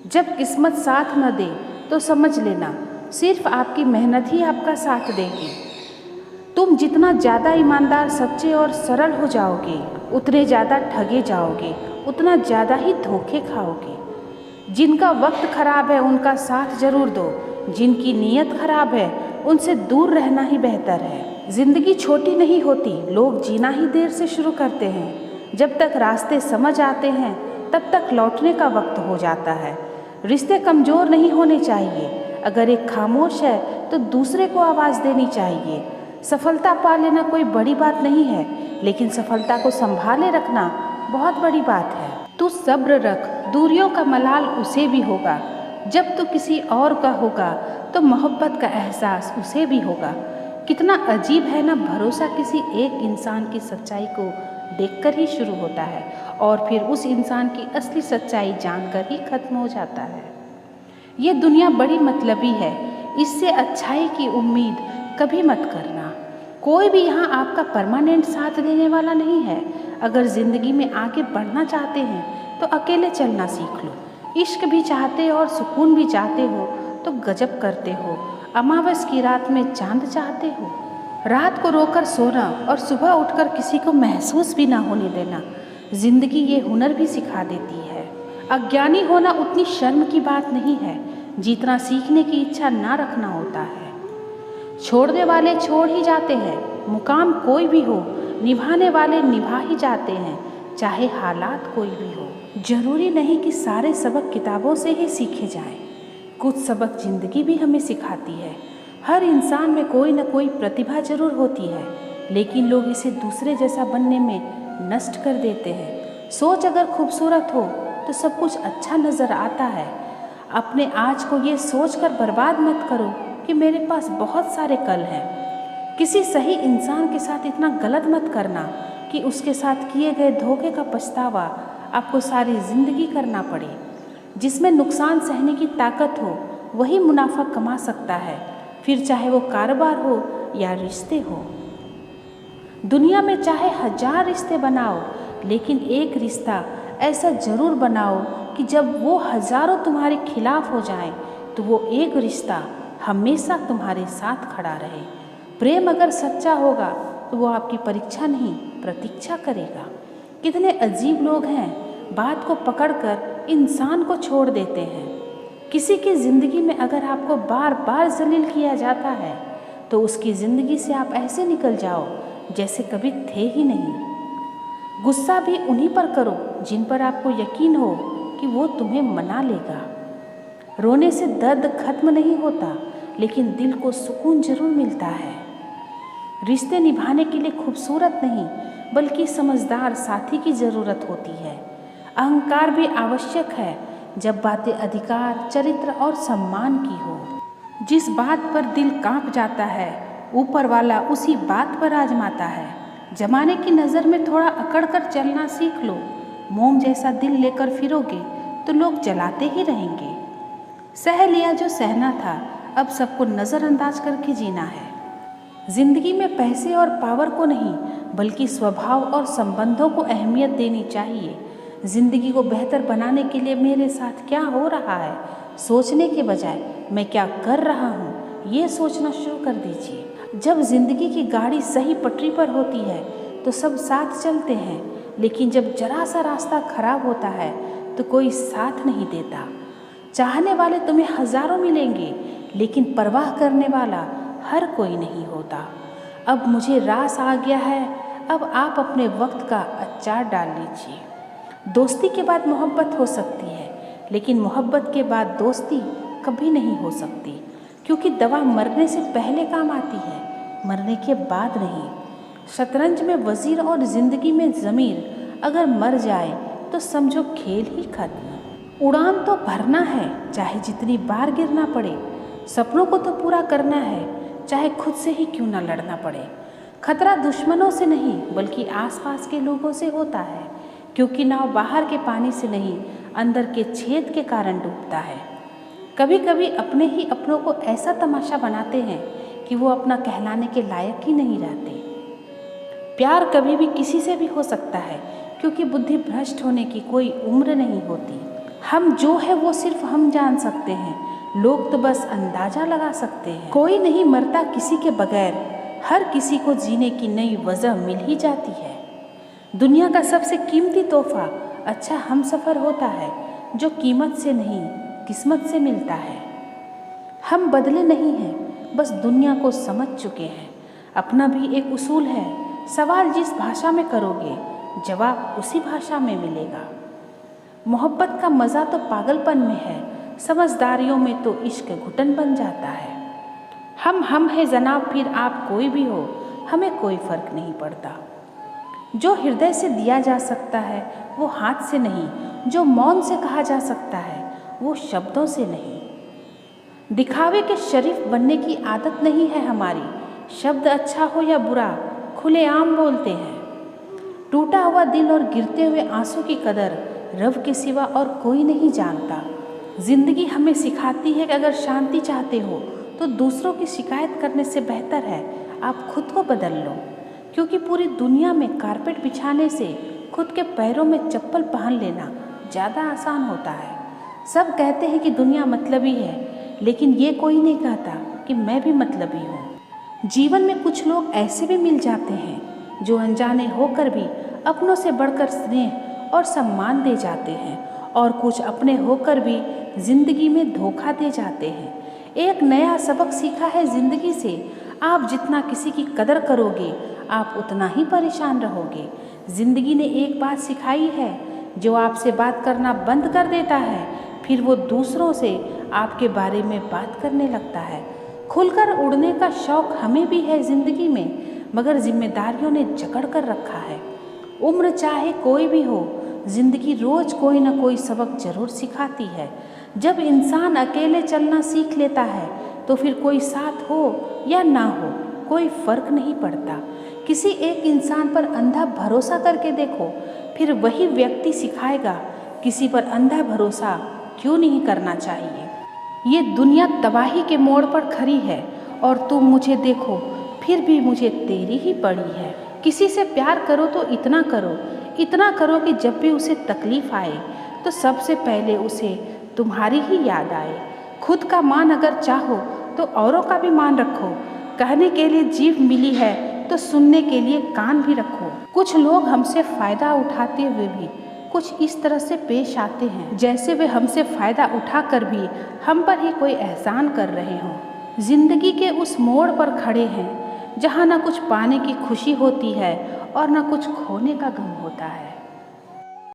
जब किस्मत साथ न दे तो समझ लेना सिर्फ आपकी मेहनत ही आपका साथ देगी। तुम जितना ज़्यादा ईमानदार, सच्चे और सरल हो जाओगे, उतने ज़्यादा ठगे जाओगे, उतना ज़्यादा ही धोखे खाओगे। जिनका वक्त खराब है उनका साथ जरूर दो, जिनकी नीयत खराब है उनसे दूर रहना ही बेहतर है। जिंदगी छोटी नहीं होती, लोग जीना ही देर से शुरू करते हैं। जब तक रास्ते समझ आते हैं तब तक लौटने का वक्त हो जाता है। रिश्ते कमज़ोर नहीं होने चाहिए, अगर एक खामोश है तो दूसरे को आवाज़ देनी चाहिए। सफलता पा लेना कोई बड़ी बात नहीं है, लेकिन सफलता को संभाले रखना बहुत बड़ी बात है। तू सब्र रख, दूरियों का मलाल उसे भी होगा। जब तू किसी और का होगा तो मोहब्बत का एहसास उसे भी होगा। कितना अजीब है ना, भरोसा किसी एक इंसान की सच्चाई को देखकर ही शुरू होता है और फिर उस इंसान की असली सच्चाई जानकर ही खत्म हो जाता है। ये दुनिया बड़ी मतलबी है, इससे अच्छाई की उम्मीद कभी मत करना। कोई भी यहाँ आपका परमानेंट साथ देने वाला नहीं है। अगर ज़िंदगी में आगे बढ़ना चाहते हैं तो अकेले चलना सीख लो। इश्क भी चाहते हो और सुकून भी चाहते हो तो गजब करते हो। अमावस की रात में चांद चाहते हो। रात को रोकर सोना और सुबह उठकर किसी को महसूस भी ना होने देना, जिंदगी ये हुनर भी सिखा देती है। अज्ञानी होना उतनी शर्म की बात नहीं है जितना सीखने की इच्छा ना रखना होता है। छोड़ने वाले छोड़ ही जाते हैं, मुकाम कोई भी हो, निभाने वाले निभा ही जाते हैं, चाहे हालात कोई भी हो। जरूरी नहीं कि सारे सबक किताबों से ही सीखे जाएं, कुछ सबक जिंदगी भी हमें सिखाती है। हर इंसान में कोई न कोई प्रतिभा जरूर होती है, लेकिन लोग इसे दूसरे जैसा बनने में नष्ट कर देते हैं। सोच अगर खूबसूरत हो तो सब कुछ अच्छा नज़र आता है। अपने आज को ये सोचकर बर्बाद मत करो कि मेरे पास बहुत सारे कल हैं। किसी सही इंसान के साथ इतना गलत मत करना कि उसके साथ किए गए धोखे का पछतावा आपको सारी ज़िंदगी करना पड़े। जिसमें नुकसान सहने की ताकत हो वही मुनाफा कमा सकता है, फिर चाहे वो कारोबार हो या रिश्ते हो। दुनिया में चाहे 1000 रिश्ते बनाओ, लेकिन एक रिश्ता ऐसा ज़रूर बनाओ कि जब वो हज़ारों तुम्हारे खिलाफ हो जाएं तो वो एक रिश्ता हमेशा तुम्हारे साथ खड़ा रहे। प्रेम अगर सच्चा होगा तो वो आपकी परीक्षा नहीं प्रतीक्षा करेगा। कितने अजीब लोग हैं, बात को पकड़कर इंसान को छोड़ देते हैं। किसी की ज़िंदगी में अगर आपको बार बार जलील किया जाता है तो उसकी ज़िंदगी से आप ऐसे निकल जाओ जैसे कभी थे ही नहीं। गुस्सा भी उन्हीं पर करो जिन पर आपको यकीन हो कि वो तुम्हें मना लेगा। रोने से दर्द खत्म नहीं होता, लेकिन दिल को सुकून जरूर मिलता है। रिश्ते निभाने के लिए खूबसूरत नहीं बल्कि समझदार साथी की ज़रूरत होती है। अहंकार भी आवश्यक है जब बातें अधिकार, चरित्र और सम्मान की हो। जिस बात पर दिल कांप जाता है ऊपर वाला उसी बात पर आजमाता है। जमाने की नज़र में थोड़ा अकड़ कर चलना सीख लो। मोम जैसा दिल लेकर फिरोगे तो लोग जलाते ही रहेंगे। सह लिया जो सहना था, अब सबको नज़रअंदाज करके जीना है। जिंदगी में पैसे और पावर को नहीं बल्कि स्वभाव और संबंधों को अहमियत देनी चाहिए। जिंदगी को बेहतर बनाने के लिए मेरे साथ क्या हो रहा है सोचने के बजाय मैं क्या कर रहा हूँ ये सोचना शुरू कर दीजिए। जब जिंदगी की गाड़ी सही पटरी पर होती है तो सब साथ चलते हैं, लेकिन जब जरा सा रास्ता खराब होता है तो कोई साथ नहीं देता। चाहने वाले तुम्हें हज़ारों मिलेंगे, लेकिन परवाह करने वाला हर कोई नहीं होता। अब मुझे रास आ गया है, अब आप अपने वक्त का अचार डाल लीजिए। दोस्ती के बाद मोहब्बत हो सकती है, लेकिन मोहब्बत के बाद दोस्ती कभी नहीं हो सकती, क्योंकि दवा मरने से पहले काम आती है, मरने के बाद नहीं। शतरंज में वजीर और ज़िंदगी में ज़मीर अगर मर जाए तो समझो खेल ही खत्म। उड़ान तो भरना है, चाहे जितनी बार गिरना पड़े। सपनों को तो पूरा करना है, चाहे खुद से ही क्यों ना लड़ना पड़े। खतरा दुश्मनों से नहीं बल्कि आसपास के लोगों से होता है, क्योंकि नाव बाहर के पानी से नहीं अंदर के छेद के कारण डूबता है। कभी कभी अपने ही अपनों को ऐसा तमाशा बनाते हैं कि वो अपना कहलाने के लायक ही नहीं रहते। प्यार कभी भी किसी से भी हो सकता है, क्योंकि बुद्धि भ्रष्ट होने की कोई उम्र नहीं होती। हम जो है वो सिर्फ हम जान सकते हैं, लोग तो बस अंदाज़ा लगा सकते हैं। कोई नहीं मरता किसी के बगैर, हर किसी को जीने की नई वजह मिल ही जाती है। दुनिया का सबसे कीमती तोहफा अच्छा हमसफ़र होता है, जो कीमत से नहीं किस्मत से मिलता है। हम बदले नहीं हैं, बस दुनिया को समझ चुके हैं। अपना भी एक उसूल है, सवाल जिस भाषा में करोगे जवाब उसी भाषा में मिलेगा। मोहब्बत का मज़ा तो पागलपन में है, समझदारियों में तो इश्क घुटन बन जाता है। हम हैं जनाब, फिर आप कोई भी हो, हमें कोई फ़र्क नहीं पड़ता। जो हृदय से दिया जा सकता है वो हाथ से नहीं, जो मौन से कहा जा सकता है वो शब्दों से नहीं। दिखावे के शरीफ बनने की आदत नहीं है हमारी, शब्द अच्छा हो या बुरा खुलेआम बोलते हैं। टूटा हुआ दिल और गिरते हुए आंसू की कदर रब के सिवा और कोई नहीं जानता। ज़िंदगी हमें सिखाती है कि अगर शांति चाहते हो तो दूसरों की शिकायत करने से बेहतर है आप खुद को बदल लो, क्योंकि पूरी दुनिया में कारपेट बिछाने से खुद के पैरों में चप्पल पहन लेना ज़्यादा आसान होता है। सब कहते हैं कि दुनिया मतलबी है, लेकिन ये कोई नहीं कहता कि मैं भी मतलबी हूँ। जीवन में कुछ लोग ऐसे भी मिल जाते हैं जो अनजाने होकर भी अपनों से बढ़कर स्नेह और सम्मान दे जाते हैं, और कुछ अपने होकर भी ज़िंदगी में धोखा दे जाते हैं। एक नया सबक सीखा है ज़िंदगी से, आप जितना किसी की कदर करोगे आप उतना ही परेशान रहोगे। ज़िंदगी ने एक बात सिखाई है, जो आपसे बात करना बंद कर देता है फिर वो दूसरों से आपके बारे में बात करने लगता है। खुलकर उड़ने का शौक़ हमें भी है ज़िंदगी में, मगर जिम्मेदारियों ने जकड़ कर रखा है। उम्र चाहे कोई भी हो, ज़िंदगी रोज़ कोई ना कोई सबक ज़रूर सिखाती है। जब इंसान अकेले चलना सीख लेता है तो फिर कोई साथ हो या ना हो कोई फ़र्क नहीं पड़ता। किसी एक इंसान पर अंधा भरोसा करके देखो, फिर वही व्यक्ति सिखाएगा किसी पर अंधा भरोसा क्यों नहीं करना चाहिए। ये दुनिया तबाही के मोड़ पर खड़ी है और तुम मुझे देखो फिर भी मुझे तेरी ही पड़ी है। किसी से प्यार करो तो इतना करो कि जब भी उसे तकलीफ़ आए तो सबसे पहले उसे तुम्हारी ही याद आए। खुद का मान अगर चाहो तो औरों का भी मान रखो। कहने के लिए जीभ मिली है तो सुनने के लिए कान भी रखो। कुछ लोग हमसे फ़ायदा उठाते हुए भी कुछ इस तरह से पेश आते हैं जैसे वे हमसे फ़ायदा उठाकर भी हम पर ही कोई एहसान कर रहे हों। ज़िंदगी के उस मोड़ पर खड़े हैं जहाँ ना कुछ पाने की खुशी होती है और ना कुछ खोने का गम होता है।